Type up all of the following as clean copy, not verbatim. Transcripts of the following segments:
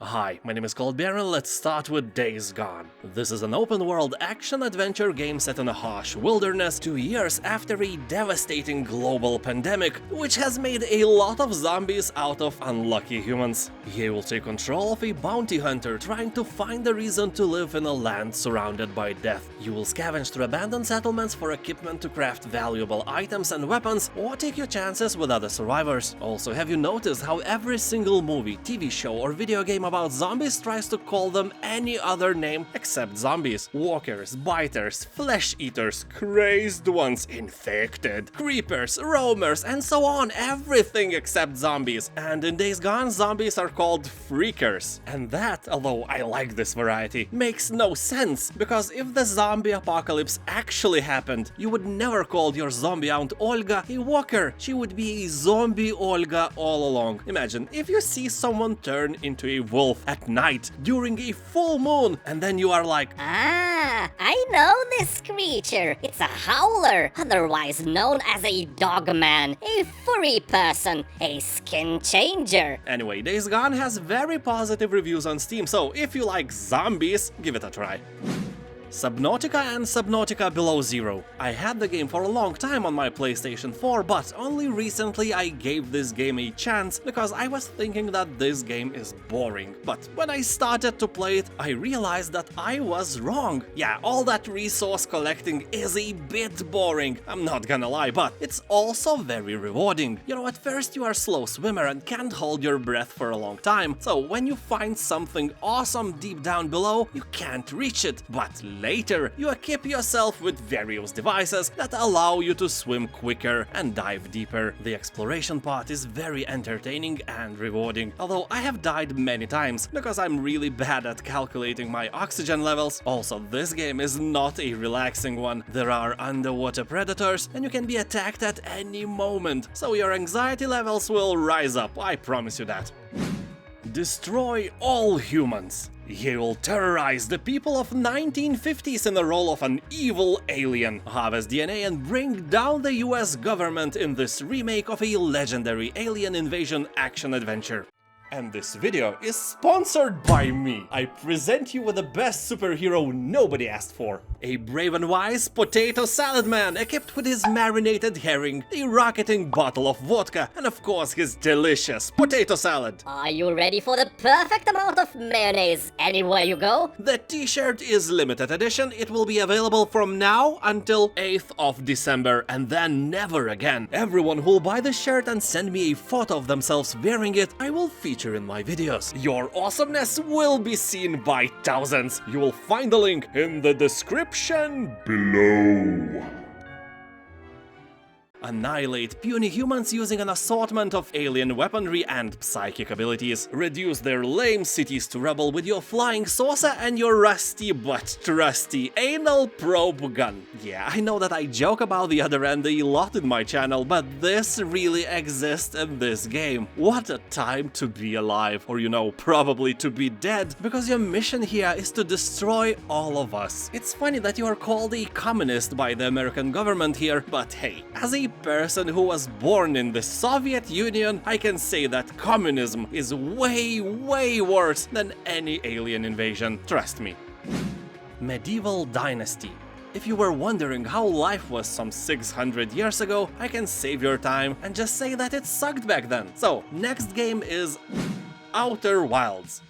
Hi, my name is Cloudpunk and let's start with Days Gone. This is an open-world action-adventure game set in a harsh wilderness 2 years after a devastating global pandemic, which has made a lot of zombies out of unlucky humans. You will take control of a bounty hunter trying to find a reason to live in a land surrounded by death. You will scavenge through abandoned settlements for equipment to craft valuable items and weapons, or take your chances with other survivors. Also, have you noticed how every single movie, TV show or video game about zombies tries to call them any other name except zombies? Walkers, biters, flesh eaters, crazed ones, infected, creepers, roamers, and so on, everything except zombies. And in Days Gone, zombies are called freakers. And that, although I like this variety, makes no sense, because if the zombie apocalypse actually happened, you would never call your zombie aunt Olga a walker. She would be a zombie Olga all along. Imagine if you see someone turn into a wolf at night during a full moon, and then you are like, "Ah, I know this creature. It's a howler, otherwise known as a dogman, a furry person, a skin changer." Anyway, Days Gone has very positive reviews on Steam, so if you like zombies, give it a try. Subnautica and Subnautica Below Zero. I had the game for a long time on my PlayStation 4, but only recently I gave this game a chance because I was thinking that this game is boring. But when I started to play it, I realized that I was wrong. Yeah, all that resource collecting is a bit boring, I'm not gonna lie, but it's also very rewarding. You know, at first you are a slow swimmer and can't hold your breath for a long time, so when you find something awesome deep down below, you can't reach it, but later, you equip yourself with various devices that allow you to swim quicker and dive deeper. The exploration part is very entertaining and rewarding, although I have died many times because I'm really bad at calculating my oxygen levels. Also, this game is not a relaxing one. There are underwater predators and you can be attacked at any moment, so your anxiety levels will rise up, I promise you that. Destroy all humans. You will terrorize the people of 1950s in the role of an evil alien, harvest DNA and bring down the US government in this remake of a legendary alien invasion action-adventure. And this video is sponsored by me. I present you with the best superhero nobody asked for. A brave and wise potato salad man equipped with his marinated herring, a rocketing bottle of vodka, and of course his delicious potato salad. Are you ready for the perfect amount of mayonnaise anywhere you go? The t-shirt is limited edition. It will be available from now until 8th of December and then never again. Everyone who'll buy the shirt and send me a photo of themselves wearing it, I will feature in my videos. Your awesomeness will be seen by thousands. You will find the link in the description below. Annihilate puny humans using an assortment of alien weaponry and psychic abilities. Reduce their lame cities to rubble with your flying saucer and your rusty but trusty anal probe gun. Yeah, I know that I joke about the other end a lot in my channel, but this really exists in this game. What a time to be alive, or you know, probably to be dead, because your mission here is to destroy all of us. It's funny that you are called a communist by the American government here, but hey, as a person who was born in the Soviet Union, I can say that communism is way worse than any alien invasion, trust me. Medieval Dynasty. If you were wondering how life was some 600 years ago, I can save your time and just say that it sucked back then. So, next game is Outer Wilds.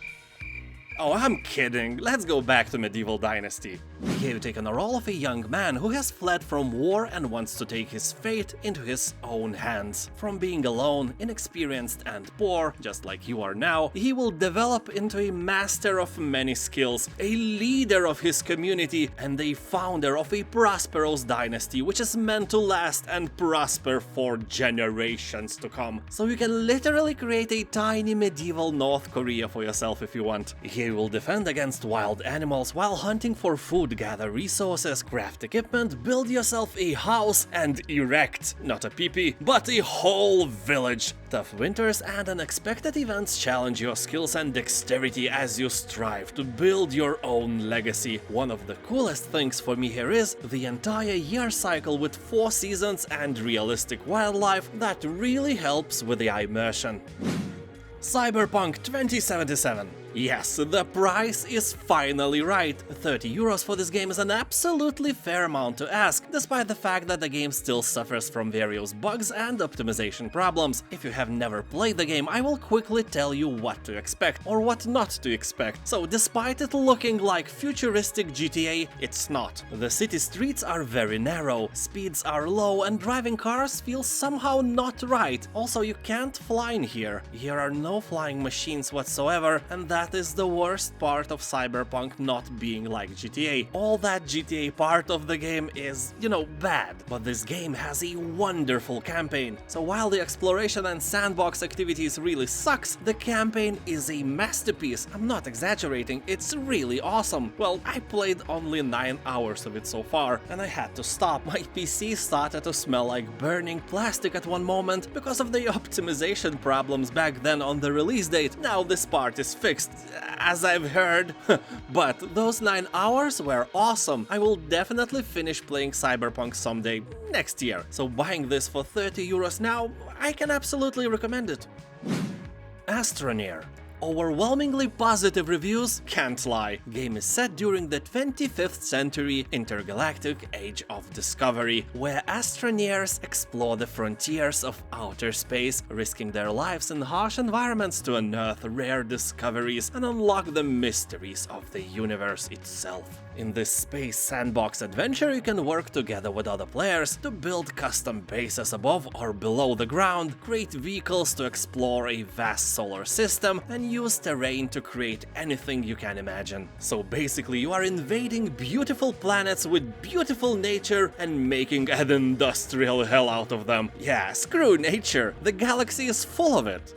Oh, I'm kidding. Let's go back to Medieval Dynasty. Here you take on the role of a young man who has fled from war and wants to take his fate into his own hands. From being alone, inexperienced and poor, just like you are now, he will develop into a master of many skills, a leader of his community, and a founder of a prosperous dynasty which is meant to last and prosper for generations to come. So you can literally create a tiny medieval North Korea for yourself if you want. Here you will defend against wild animals while hunting for food, gather resources, craft equipment, build yourself a house, and erect, not a peepee, but a whole village. Tough winters and unexpected events challenge your skills and dexterity as you strive to build your own legacy. One of the coolest things for me here is the entire year cycle with 4 seasons and realistic wildlife that really helps with the immersion. Cyberpunk 2077. Yes, the price is finally right. 30 euros for this game is an absolutely fair amount to ask, despite the fact that the game still suffers from various bugs and optimization problems. If you have never played the game, I will quickly tell you what to expect or what not to expect. So despite it looking like futuristic GTA, it's not. The city streets are very narrow, speeds are low, and driving cars feels somehow not right. Also, you can't fly in here. Here are no flying machines whatsoever, and that is the worst part of Cyberpunk not being like GTA. All that GTA part of the game is, bad. But this game has a wonderful campaign. So while the exploration and sandbox activities really sucks, the campaign is a masterpiece. I'm not exaggerating, it's really awesome. Well, I played only 9 hours of it so far, and I had to stop. My PC started to smell like burning plastic at one moment because of the optimization problems back then on the release date. Now this part is fixed, as I've heard. But those 9 hours were awesome. I will definitely finish playing Cyberpunk someday next year. So buying this for 30 euros now, I can absolutely recommend it. Astroneer. Overwhelmingly positive reviews can't lie. Game is set during the 25th century intergalactic age of discovery, where astroneers explore the frontiers of outer space, risking their lives in harsh environments to unearth rare discoveries and unlock the mysteries of the universe itself. In this space sandbox adventure, you can work together with other players to build custom bases above or below the ground, create vehicles to explore a vast solar system, and use terrain to create anything you can imagine. So basically, you are invading beautiful planets with beautiful nature and making an industrial hell out of them. Yeah, screw nature, the galaxy is full of it.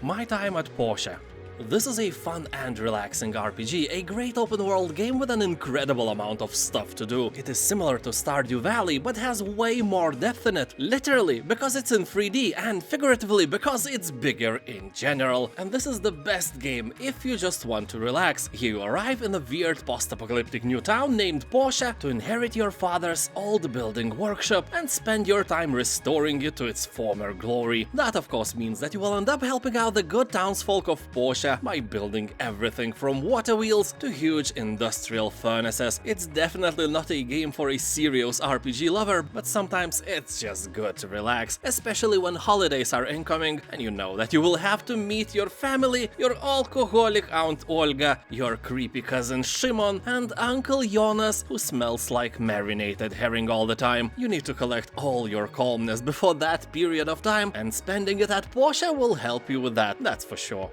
My time at Portia. This is a fun and relaxing RPG, a great open-world game with an incredible amount of stuff to do. It is similar to Stardew Valley, but has way more depth in it, literally because it's in 3D, and figuratively because it's bigger in general. And this is the best game if you just want to relax. Here you arrive in a weird post-apocalyptic new town named Portia to inherit your father's old building workshop and spend your time restoring it to its former glory. That of course means that you will end up helping out the good townsfolk of Portia by building everything from water wheels to huge industrial furnaces. It's definitely not a game for a serious RPG lover, but sometimes it's just good to relax, especially when holidays are incoming and you know that you will have to meet your family, your alcoholic Aunt Olga, your creepy cousin Shimon, and Uncle Jonas, who smells like marinated herring all the time. You need to collect all your calmness before that period of time, and spending it at Portia will help you with that, that's for sure.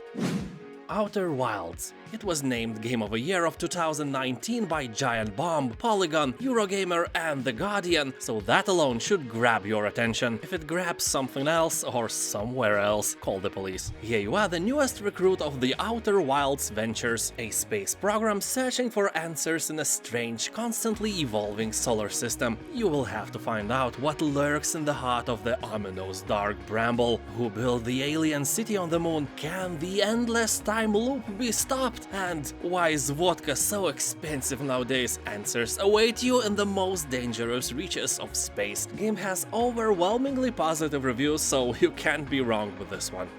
Outer Wilds. It was named Game of the Year of 2019 by Giant Bomb, Polygon, Eurogamer, and The Guardian, so that alone should grab your attention. If it grabs something else or somewhere else, call the police. Here you are, the newest recruit of the Outer Wilds Ventures, a space program searching for answers in a strange, constantly evolving solar system. You will have to find out what lurks in the heart of the ominous dark bramble. Who built the alien city on the moon? Can the endless time loop be stopped? And why is vodka so expensive nowadays? Answers await you in the most dangerous reaches of space. The game has overwhelmingly positive reviews, so you can't be wrong with this one.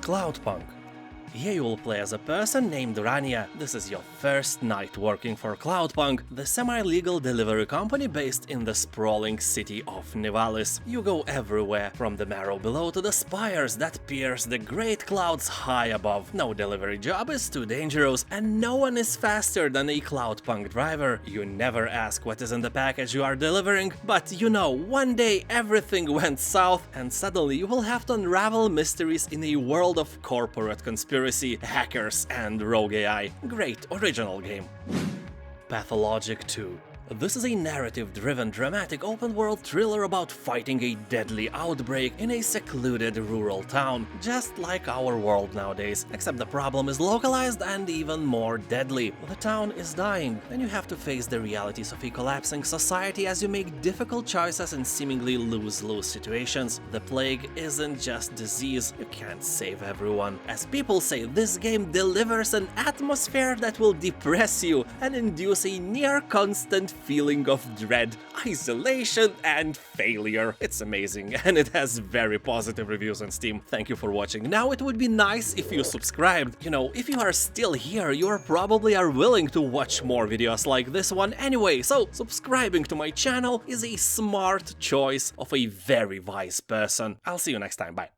Cloudpunk. Here you will play as a person named Rania. This is your first night working for Cloudpunk, the semi-legal delivery company based in the sprawling city of Nivalis. You go everywhere, from the marrow below to the spires that pierce the great clouds high above. No delivery job is too dangerous, and no one is faster than a Cloudpunk driver. You never ask what is in the package you are delivering, but one day everything went south, and suddenly you will have to unravel mysteries in a world of corporate conspiracy, hackers, and rogue AI. Great original game. Pathologic 2. This is a narrative-driven, dramatic open-world thriller about fighting a deadly outbreak in a secluded rural town, just like our world nowadays, except the problem is localized and even more deadly. The town is dying, and you have to face the realities of a collapsing society as you make difficult choices in seemingly lose-lose situations. The plague isn't just disease, you can't save everyone. As people say, this game delivers an atmosphere that will depress you and induce a near-constant feeling of dread, isolation, and failure. It's amazing, and it has very positive reviews on Steam. Thank you for watching. Now, it would be nice if you subscribed. You know, if you are still here, you probably are willing to watch more videos like this one anyway, so subscribing to my channel is a smart choice of a very wise person. I'll see you next time, bye.